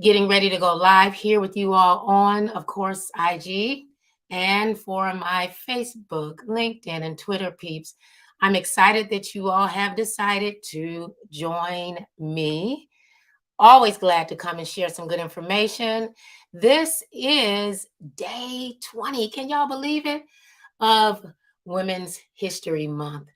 Getting ready to go live here with you all on, of course, IG and for my Facebook, LinkedIn, and Twitter peeps. I'm excited that you all have decided to join me. Always glad to come and share some good information. This is day 20. Can y'all believe it? Of Women's History Month.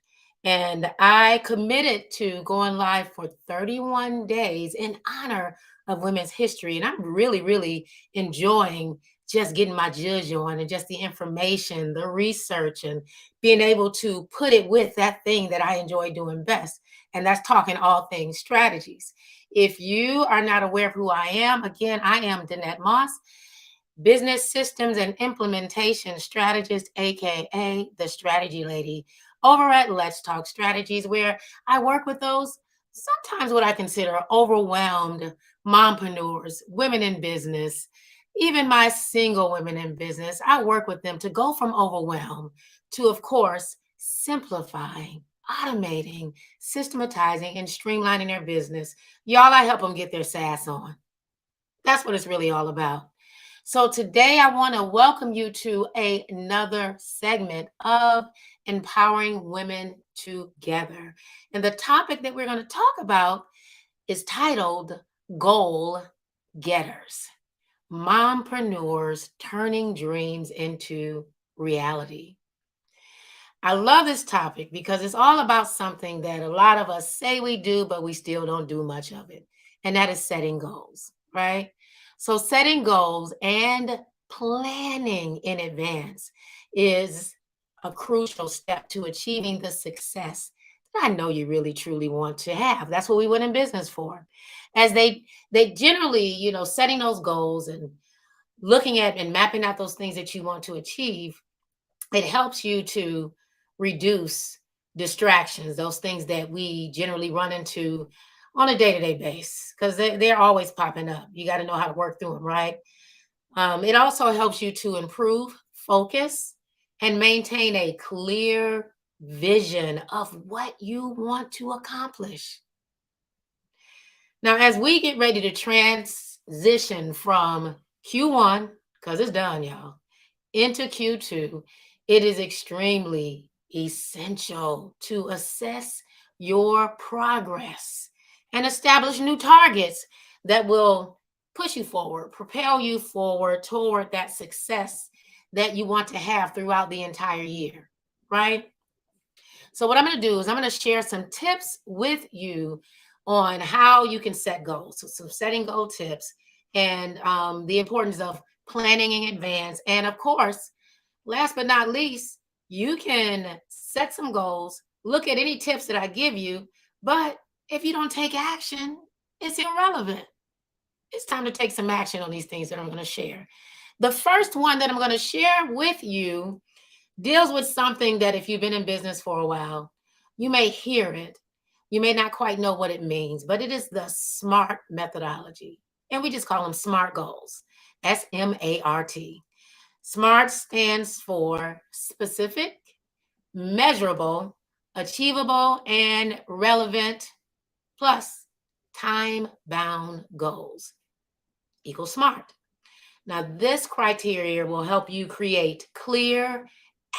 And I committed to going live for 31 days in honor of women's history. And I'm really, really enjoying just getting my judge on and just the information, the research, and being able to put it with that thing that I enjoy doing best. And that's talking all things strategies. If you are not aware of who I am, again, I am Danette Moss, business systems and implementation strategist, aka the strategy lady, over at Let's Talk Strategies, where I work with those sometimes what I consider overwhelmed mompreneurs, women in business, even my single women in business. I work with them to go from overwhelm to, of course, simplifying, automating, systematizing, and streamlining their business. Y'all, I help them get their SaaS on. That's what it's really all about. So today I want to welcome you to another segment of Empowering Women Together. And the topic that we're going to talk about is titled Goal Getters, Mompreneurs Turning Dreams into Reality. I love this topic because it's all about something that a lot of us say we do, but we still don't do much of it. And that is setting goals, right? So setting goals and planning in advance is a crucial step to achieving the success that I know you really truly want to have. That's what we went in business for. As they generally, setting those goals and looking at and mapping out those things that you want to achieve, it helps you to reduce distractions, those things that we generally run into on a day-to-day basis, because they're always popping up. You got to know how to work through them, right? It also helps you to improve focus and maintain a clear vision of what you want to accomplish. Now, as we get ready to transition from Q1, because it's done, y'all, into Q2, it is extremely essential to assess your progress and establish new targets that will push you forward, propel you forward toward that success that you want to have throughout the entire year, right? So what I'm going to do is I'm going to share some tips with you on how you can set goals. So some setting goal tips and the importance of planning in advance. And of course, last but not least, you can set some goals, look at any tips that I give you, but if you don't take action, it's irrelevant. It's time to take some action on these things that I'm going to share. The first one that I'm going to share with you deals with something that if you've been in business for a while, you may hear it. You may not quite know what it means, but it is the SMART methodology. And we just call them SMART goals, SMART. SMART stands for specific, measurable, achievable, and relevant, plus time-bound goals equals SMART. Now, this criteria will help you create clear,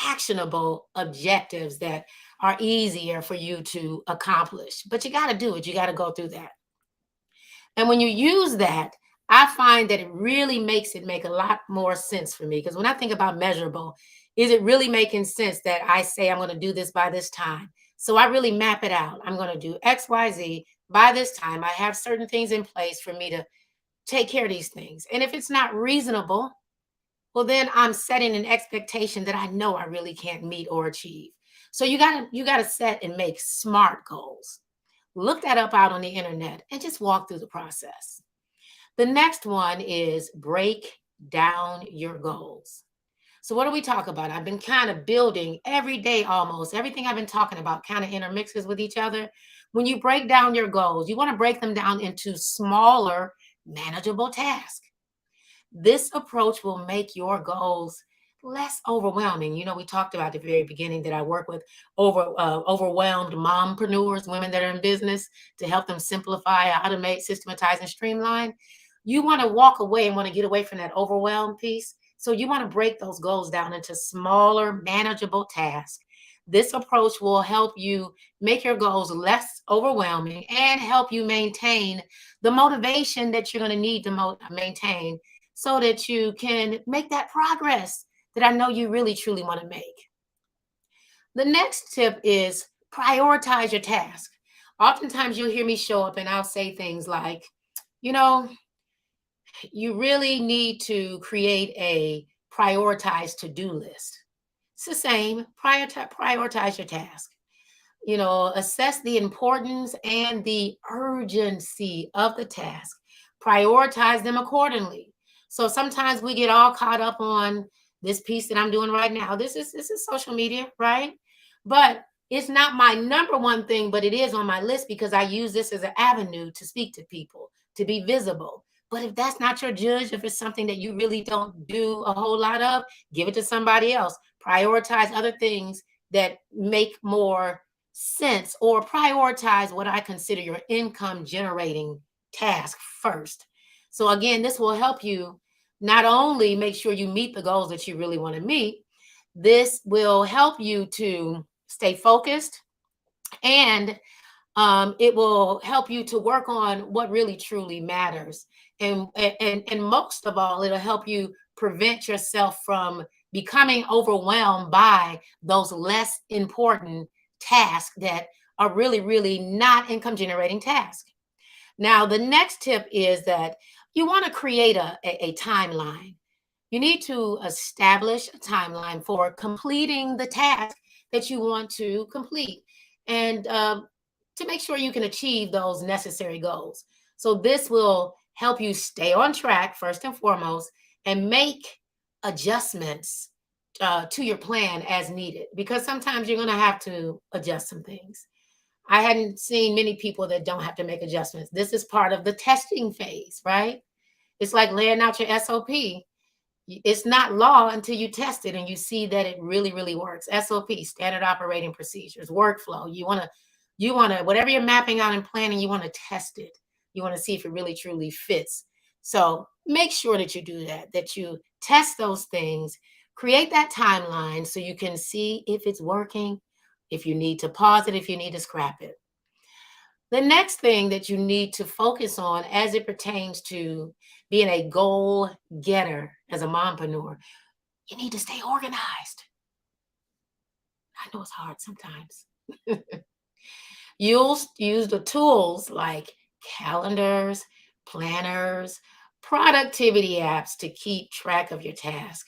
actionable objectives that are easier for you to accomplish. But you got to do it. You got to go through that. And when you use that, I find that it really makes it make a lot more sense for me. Because when I think about measurable, is it really making sense that I say I'm going to do this by this time? So I really map it out. I'm going to do X, Y, Z by this time. I have certain things in place for me to take care of these things. And if it's not reasonable, well, then I'm setting an expectation that I know I really can't meet or achieve. So you gotta set and make SMART goals. Look that up out on the internet and just walk through the process. The next one is break down your goals. So what do we talk about? I've been kind of building every day almost. Everything I've been talking about kind of intermixes with each other. When you break down your goals, you want to break them down into smaller, manageable tasks. This approach will make your goals less overwhelming. We talked about at the very beginning that I work with overwhelmed mompreneurs, women that are in business, to help them simplify, automate, systematize, and streamline. you want to walk away and want to get away from that overwhelm piece. So you want to break those goals down into smaller, manageable tasks. This approach will help you make your goals less overwhelming and help you maintain the motivation that you're going to need to maintain so that you can make that progress that I know you really truly want to make. The next tip is prioritize your task. Oftentimes you'll hear me show up and I'll say things like, you know, you really need to create a prioritized to-do list. It's the same. Prioritize your task. Assess the importance and the urgency of the task. Prioritize them accordingly. So sometimes we get all caught up on this piece that I'm doing right now. This is social media, right? But it's not my number one thing, but it is on my list because I use this as an avenue to speak to people, to be visible. But if that's not your judge, if it's something that you really don't do a whole lot of, give it to somebody else. Prioritize other things that make more sense, or prioritize what I consider your income generating task first. So again, this will help you not only make sure you meet the goals that you really want to meet, this will help you to stay focused, and it will help you to work on what really truly matters. And most of all, it'll help you prevent yourself from becoming overwhelmed by those less important tasks that are really, really not income generating tasks. Now, the next tip is that you want to create a timeline. You need to establish a timeline for completing the task that you want to complete, and to make sure you can achieve those necessary goals. So this will help you stay on track first and foremost, and make adjustments to your plan as needed, because sometimes you're going to have to adjust some things. I hadn't seen many people that don't have to make adjustments. This is part of the testing phase, right? It's like laying out your SOP. It's not law until you test it and you see that it really, really works. SOP, standard operating procedures, workflow. You want to, whatever you're mapping out and planning, you want to test it. You want to see if it really, truly fits. So make sure that you do that you test those things, create that timeline so you can see if it's working, if you need to pause it, if you need to scrap it. The next thing that you need to focus on as it pertains to being a goal getter as a mompreneur, you need to stay organized. I know it's hard sometimes. You'll use the tools like calendars, planners, productivity apps to keep track of your task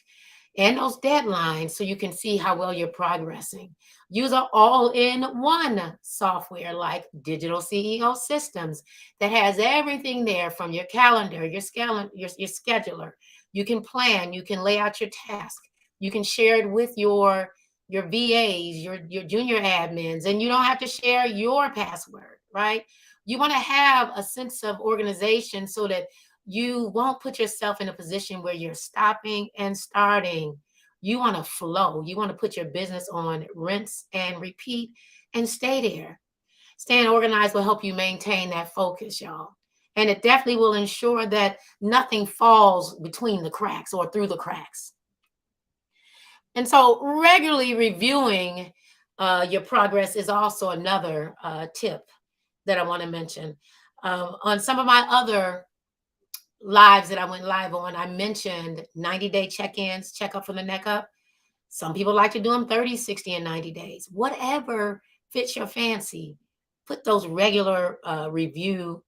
and those deadlines so you can see how well you're progressing. Use an all-in-one software like Digital CEO Systems that has everything there, from your calendar, your scheduler. You can plan, you can lay out your task, you can share it with your VAs, your junior admins, and you don't have to share your password, right? You want to have a sense of organization so that you won't put yourself in a position where you're stopping and starting. You want to flow. You want to put your business on rinse and repeat and stay there. Staying organized will help you maintain that focus, y'all. And it definitely will ensure that nothing falls between the cracks or through the cracks. And so regularly reviewing your progress is also another tip that I want to mention. On some of my other lives that I went live on, I mentioned 90-day check-ins, check up from the neck up. Some people like to do them 30, 60, and 90 days. Whatever fits your fancy, put those regular review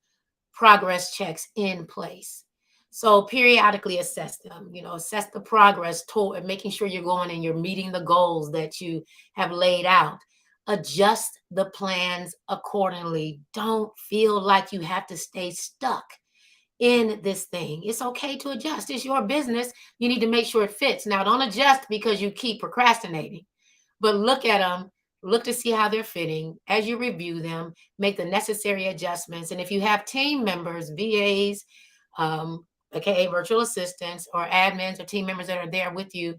progress checks in place. So periodically assess them, assess the progress toward making sure you're going and you're meeting the goals that you have laid out. Adjust the plans accordingly. Don't feel like you have to stay stuck in this thing. It's okay to adjust. It's your business. You need to make sure it fits. Now, don't adjust because you keep procrastinating, but look at them, look to see how they're fitting. As you review them, make the necessary adjustments. And if you have team members, VAs, aka virtual assistants, or admins or team members that are there with you,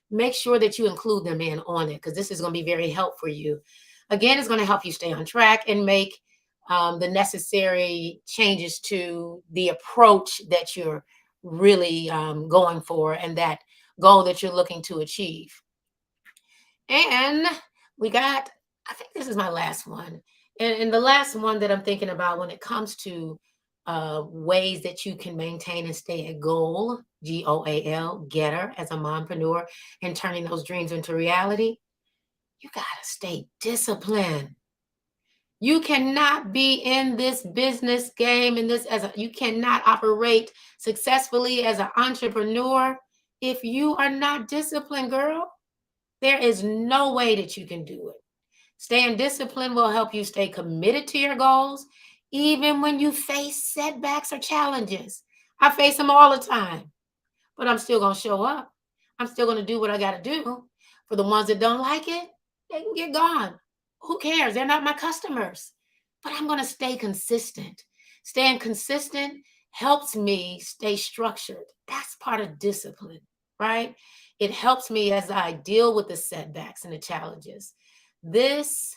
make sure that you include them in on it, because this is going to be very helpful for you. Again, it's going to help you stay on track and make the necessary changes to the approach that you're really going for and that goal that you're looking to achieve. And we got, I think this is my last one. And the last one that I'm thinking about when it comes to ways that you can maintain and stay a goal, GOAL, getter as a mompreneur, and turning those dreams into reality, you got to stay disciplined. You cannot be in this business game and you cannot operate successfully as an entrepreneur if you are not disciplined, girl. There is no way that you can do it. Staying disciplined will help you stay committed to your goals, even when you face setbacks or challenges. I face them all the time, but I'm still going to show up. I'm still going to do what I got to do. For the ones that don't like it, they can get gone. Who cares? They're not my customers. But I'm going to stay consistent. Staying consistent helps me stay structured. That's part of discipline, right? It helps me as I deal with the setbacks and the challenges. This,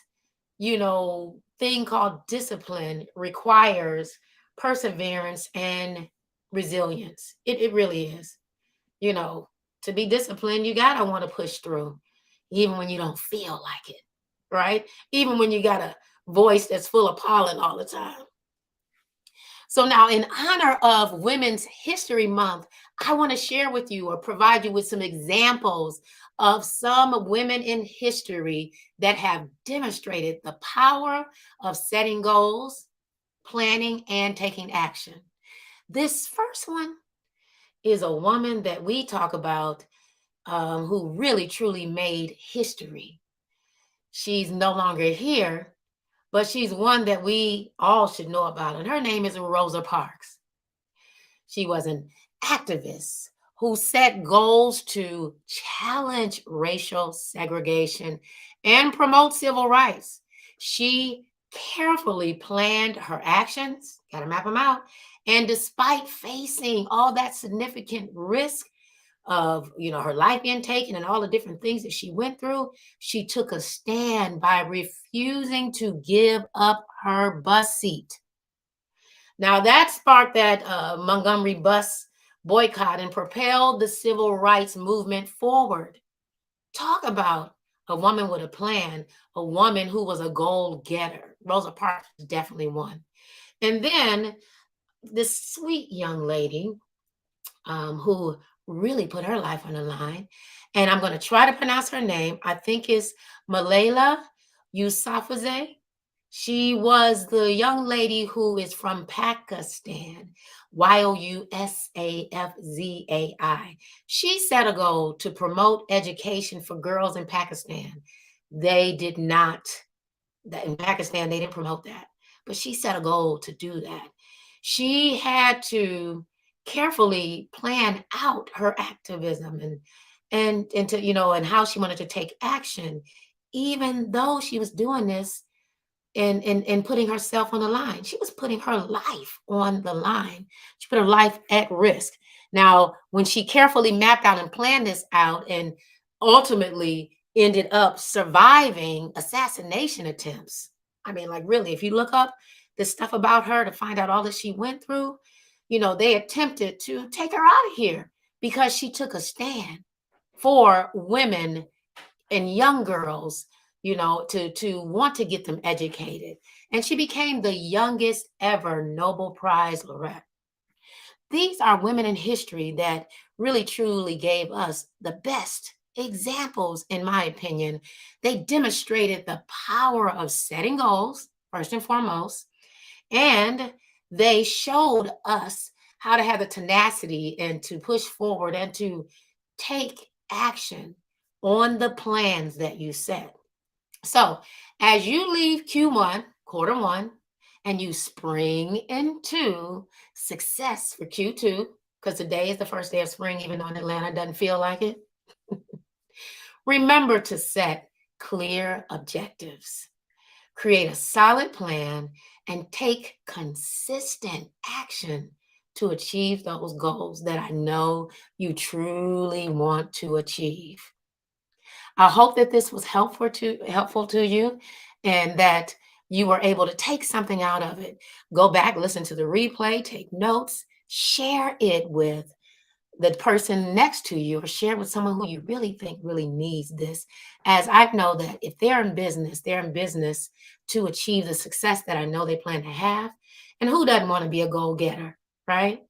thing called discipline requires perseverance and resilience. It really is. You know, to be disciplined, you got to want to push through, even when you don't feel like it, right? Even when you got a voice that's full of pollen all the time. So now, in honor of Women's History Month, I want to share with you or provide you with some examples of some women in history that have demonstrated the power of setting goals, planning, and taking action. This first one is a woman that we talk about who really truly made history. She's no longer here, but she's one that we all should know about, and her name is Rosa Parks. She was an activist who set goals to challenge racial segregation and promote civil rights. She carefully planned her actions, got to map them out, and despite facing all that significant risk of her life being taken and all the different things that she went through, she took a stand by refusing to give up her bus seat. Now that sparked that Montgomery bus boycott and propelled the civil rights movement forward. Talk about a woman with a plan, a woman who was a goal getter. Rosa Parks is definitely one. And then this sweet young lady who really put her life on the line. And I'm going to try to pronounce her name. I think it's Malala Yousafzai. She was the young lady who is from Pakistan, Yousafzai. She set a goal to promote education for girls in Pakistan. They did not, in Pakistan, they didn't promote that, but she set a goal to do that. She had to carefully plan out her activism and to and how she wanted to take action, even though she was doing this and putting herself on the line. She was putting her life on the line. She put her life at risk. Now, when she carefully mapped out and planned this out and ultimately ended up surviving assassination attempts. I mean, like really, if you look up the stuff about her to find out all that she went through, they attempted to take her out of here because she took a stand for women and young girls, to want to get them educated. And she became the youngest ever Nobel Prize laureate. These are women in history that really truly gave us the best examples, in my opinion. They demonstrated the power of setting goals, first and foremost, and they showed us how to have the tenacity and to push forward and to take action on the plans that you set. So as you leave Q1, quarter one, and you spring into success for Q2, because today is the first day of spring, even though in Atlanta it doesn't feel like it, remember to set clear objectives, create a solid plan, and take consistent action to achieve those goals that I know you truly want to achieve. I hope that this was helpful to you and that you were able to take something out of it. Go back, listen to the replay, take notes, share it with the person next to you, or share with someone who you really think really needs this. As I know that if they're in business to achieve the success that I know they plan to have. And who doesn't want to be a goal getter, right?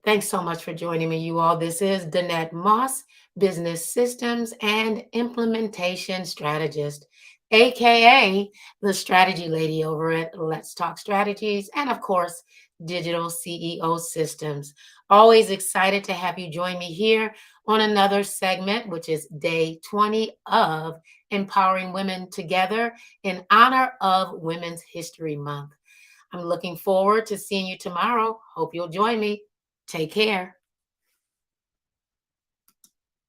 Thanks so much for joining me, you all. This is Danette Moss, Business Systems and Implementation Strategist, AKA the Strategy Lady over at Let's Talk Strategies, and of course, Digital CEO Systems. Always excited to have you join me here on another segment, which is day 20 of Empowering Women Together in honor of Women's History Month. I'm looking forward to seeing you tomorrow. Hope you'll join me. Take care.